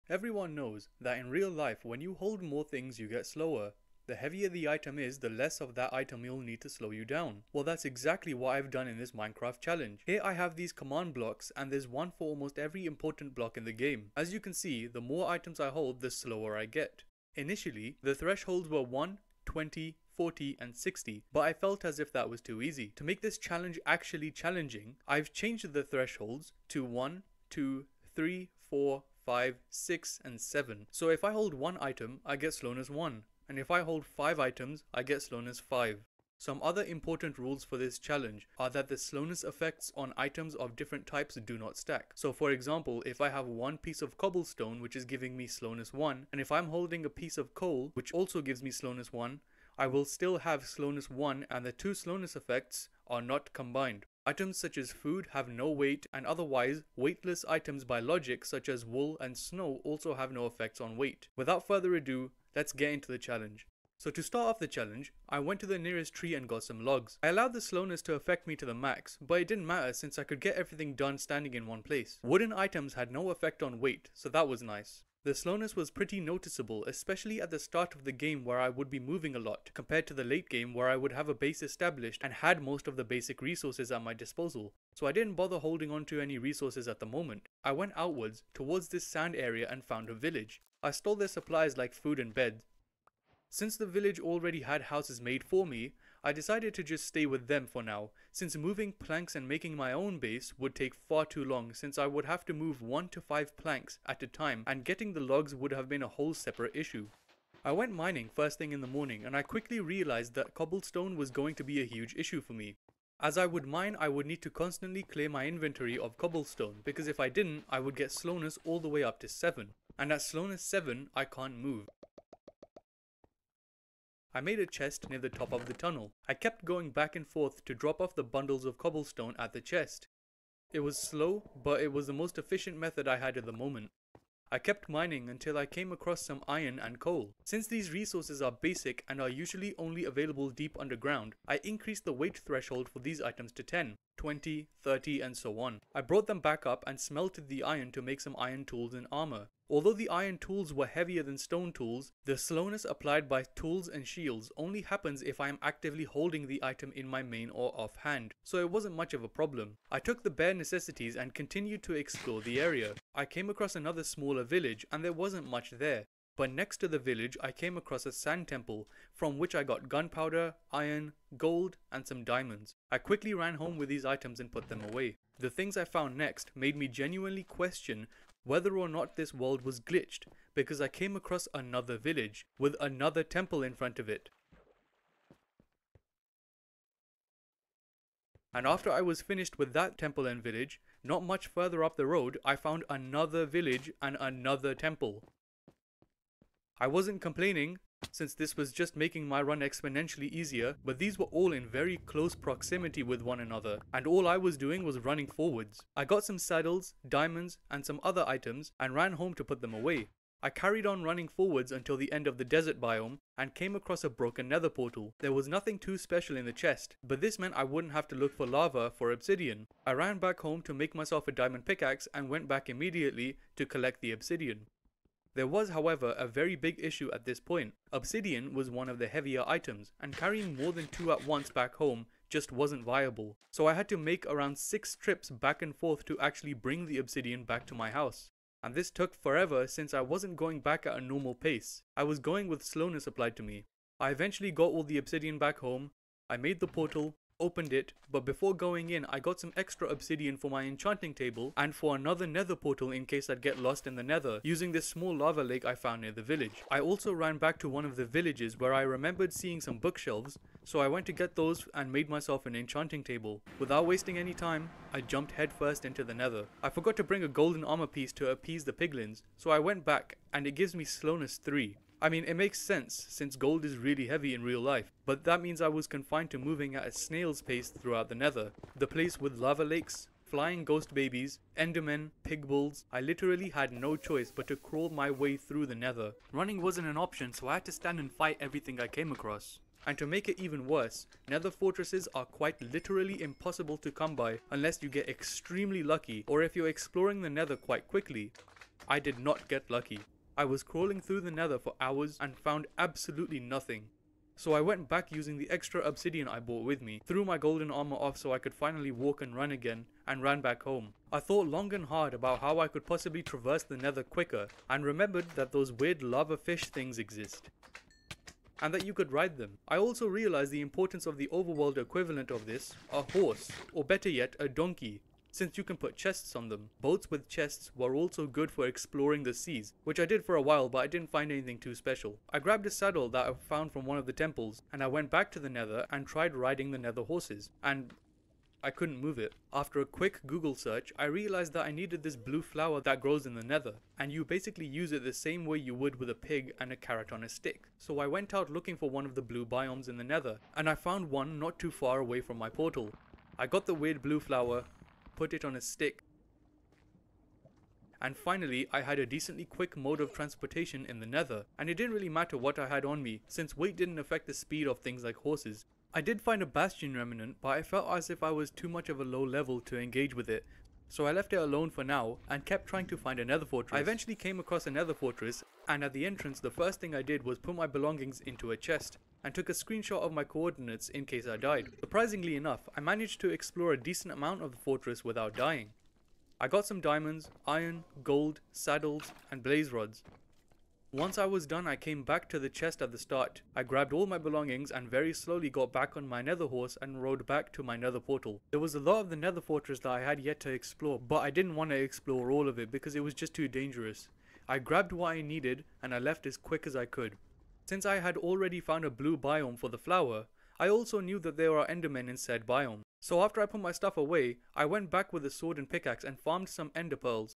Everyone knows that in real life, when you hold more things, you get slower. The heavier the item is, the less of that item you'll need to slow you down. Well, that's exactly what I've done in this Minecraft challenge. Here I have these command blocks, and there's one for almost every important block in the game. As you can see, the more items I hold, the slower I get. Initially, the thresholds were 1, 20, 40 and 60, but I felt as if that was too easy. To make this challenge actually challenging, I've changed the thresholds to 1, 2, 3, 4, 5, 6 and 7. So if I hold one item, I get slowness 1, and if I hold 5 items, I get slowness 5. Some other important rules for this challenge are that the slowness effects on items of different types do not stack. So for example, if I have one piece of cobblestone which is giving me slowness 1, and if I'm holding a piece of coal which also gives me slowness 1, I will still have slowness 1 and the two slowness effects are not combined. Items such as food have no weight, and otherwise weightless items by logic such as wool and snow also have no effects on weight. Without further ado, let's get into the challenge. So to start off the challenge, I went to the nearest tree and got some logs. I allowed the slowness to affect me to the max, but it didn't matter since I could get everything done standing in one place. Wooden items had no effect on weight, so that was nice. The slowness was pretty noticeable, especially at the start of the game where I would be moving a lot, compared to the late game where I would have a base established and had most of the basic resources at my disposal. So I didn't bother holding on to any resources at the moment. I went outwards, towards this sand area and found a village. I stole their supplies like food and beds. Since the village already had houses made for me, I decided to just stay with them for now, since moving planks and making my own base would take far too long since I would have to move 1 to 5 planks at a time and getting the logs would have been a whole separate issue. I went mining first thing in the morning and I quickly realized that cobblestone was going to be a huge issue for me. As I would mine, I would need to constantly clear my inventory of cobblestone because if I didn't, I would get slowness all the way up to 7. And at slowness 7, I can't move. I made a chest near the top of the tunnel. I kept going back and forth to drop off the bundles of cobblestone at the chest. It was slow, but it was the most efficient method I had at the moment. I kept mining until I came across some iron and coal. Since these resources are basic and are usually only available deep underground, I increased the weight threshold for these items to 10, 20, 30 and so on. I brought them back up and smelted the iron to make some iron tools and armor. Although the iron tools were heavier than stone tools, the slowness applied by tools and shields only happens if I am actively holding the item in my main or offhand, so it wasn't much of a problem. I took the bare necessities and continued to explore the area. I came across another smaller village and there wasn't much there. But next to the village I came across a sand temple from which I got gunpowder, iron, gold and some diamonds. I quickly ran home with these items and put them away. The things I found next made me genuinely question whether or not this world was glitched, because I came across another village with another temple in front of it. And after I was finished with that temple and village, not much further up the road I found another village and another temple. I wasn't complaining, since this was just making my run exponentially easier, but these were all in very close proximity with one another, and all I was doing was running forwards. I got some saddles, diamonds, and some other items, and ran home to put them away. I carried on running forwards until the end of the desert biome, and came across a broken nether portal. There was nothing too special in the chest, but this meant I wouldn't have to look for lava for obsidian. I ran back home to make myself a diamond pickaxe, and went back immediately to collect the obsidian. There was, however, a very big issue at this point. Obsidian was one of the heavier items, and carrying more than 2 at once back home just wasn't viable. So I had to make around 6 trips back and forth to actually bring the obsidian back to my house. And this took forever since I wasn't going back at a normal pace. I was going with slowness applied to me. I eventually got all the obsidian back home. I made the portal, opened it, but before going in I got some extra obsidian for my enchanting table and for another nether portal in case I'd get lost in the nether using this small lava lake I found near the village. I also ran back to one of the villages where I remembered seeing some bookshelves, so I went to get those and made myself an enchanting table. Without wasting any time, I jumped headfirst into the nether. I forgot to bring a golden armor piece to appease the piglins, so I went back and it gives me slowness 3. I mean, it makes sense since gold is really heavy in real life, but that means I was confined to moving at a snail's pace throughout the nether. The place with lava lakes, flying ghost babies, endermen, pig bulls, I literally had no choice but to crawl my way through the nether. Running wasn't an option, so I had to stand and fight everything I came across. And to make it even worse, nether fortresses are quite literally impossible to come by unless you get extremely lucky or if you're exploring the nether quite quickly. I did not get lucky. I was crawling through the nether for hours and found absolutely nothing. So I went back using the extra obsidian I brought with me, threw my golden armor off so I could finally walk and run again, and ran back home. I thought long and hard about how I could possibly traverse the nether quicker, and remembered that those weird lava fish things exist, and that you could ride them. I also realized the importance of the overworld equivalent of this, a horse, or better yet, a donkey, since you can put chests on them. Boats with chests were also good for exploring the seas, which I did for a while, but I didn't find anything too special. I grabbed a saddle that I found from one of the temples, and I went back to the nether and tried riding the nether horses, and I couldn't move it. After a quick Google search, I realized that I needed this blue flower that grows in the nether, and you basically use it the same way you would with a pig and a carrot on a stick. So I went out looking for one of the blue biomes in the nether, and I found one not too far away from my portal. I got the weird blue flower, put it on a stick, and finally I had a decently quick mode of transportation in the nether, and it didn't really matter what I had on me since weight didn't affect the speed of things like horses. I did find a bastion remnant, but I felt as if I was too much of a low level to engage with it, so I left it alone for now and kept trying to find a nether fortress. I eventually came across a nether fortress, and at the entrance the first thing I did was put my belongings into a chest and took a screenshot of my coordinates in case I died. Surprisingly enough, I managed to explore a decent amount of the fortress without dying. I got some diamonds, iron, gold, saddles, and blaze rods. Once I was done, I came back to the chest at the start. I grabbed all my belongings and very slowly got back on my nether horse and rode back to my nether portal. There was a lot of the nether fortress that I had yet to explore, but I didn't want to explore all of it because it was just too dangerous. I grabbed what I needed and I left as quick as I could. Since I had already found a blue biome for the flower, I also knew that there are endermen in said biome. So after I put my stuff away, I went back with a sword and pickaxe and farmed some ender pearls.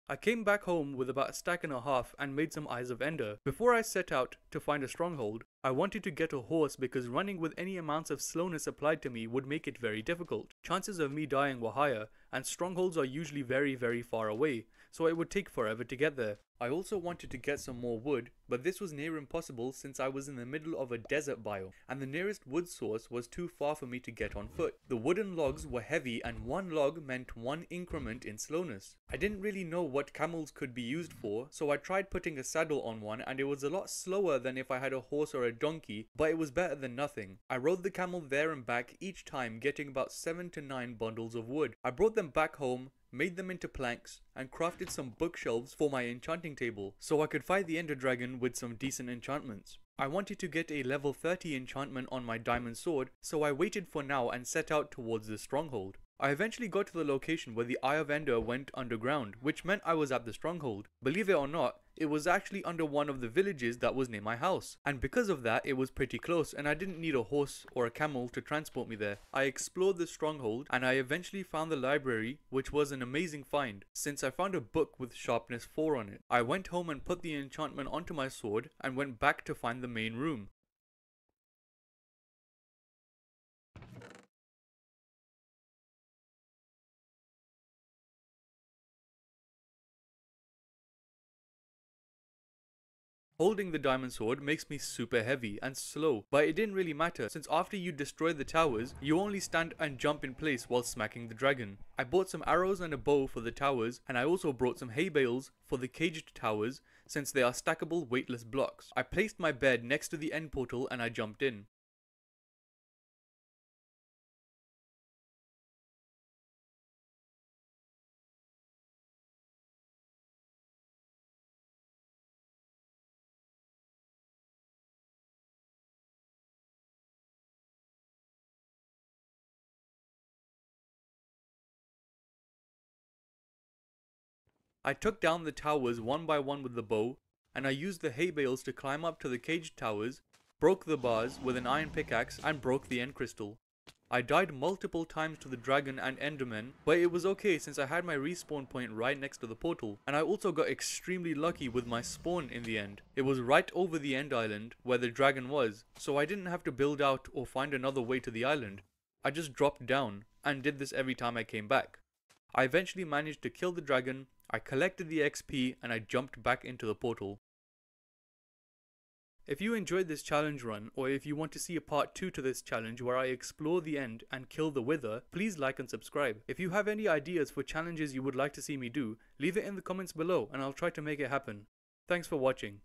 I came back home with about a stack and a half and made some eyes of ender. Before I set out to find a stronghold, I wanted to get a horse because running with any amounts of slowness applied to me would make it very difficult. Chances of me dying were higher, and strongholds are usually very far away, so it would take forever to get there. I also wanted to get some more wood, but this was near impossible since I was in the middle of a desert biome, and the nearest wood source was too far for me to get on foot. The wooden logs were heavy and one log meant one increment in slowness. I didn't really know what camels could be used for, so I tried putting a saddle on one and it was a lot slower than if I had a horse or a donkey, but it was better than nothing. I rode the camel there and back each time, getting about 7 to 9 bundles of wood. I brought them back home, made them into planks, and crafted some bookshelves for my enchanting table, so I could fight the ender dragon with some decent enchantments. I wanted to get a level 30 enchantment on my diamond sword, so I waited for now and set out towards the stronghold. I eventually got to the location where the Eye of Ender went underground, which meant I was at the stronghold. Believe it or not, it was actually under one of the villages that was near my house, and because of that it was pretty close and I didn't need a horse or a camel to transport me there. I explored the stronghold and I eventually found the library, which was an amazing find since I found a book with sharpness 4 on it. I went home and put the enchantment onto my sword and went back to find the main room. Holding the diamond sword makes me super heavy and slow, but it didn't really matter since after you destroy the towers, you only stand and jump in place while smacking the dragon. I bought some arrows and a bow for the towers, and I also brought some hay bales for the caged towers since they are stackable weightless blocks. I placed my bed next to the end portal and I jumped in. I took down the towers one by one with the bow, and I used the hay bales to climb up to the caged towers, broke the bars with an iron pickaxe, and broke the end crystal. I died multiple times to the dragon and endermen, but it was okay since I had my respawn point right next to the portal, and I also got extremely lucky with my spawn in the end. It was right over the end island where the dragon was, so I didn't have to build out or find another way to the island. I just dropped down, and did this every time I came back. I eventually managed to kill the dragon, I collected the XP, and I jumped back into the portal. If you enjoyed this challenge run, or if you want to see a part 2 to this challenge where I explore the end and kill the Wither, please like and subscribe. If you have any ideas for challenges you would like to see me do, leave it in the comments below and I'll try to make it happen. Thanks for watching.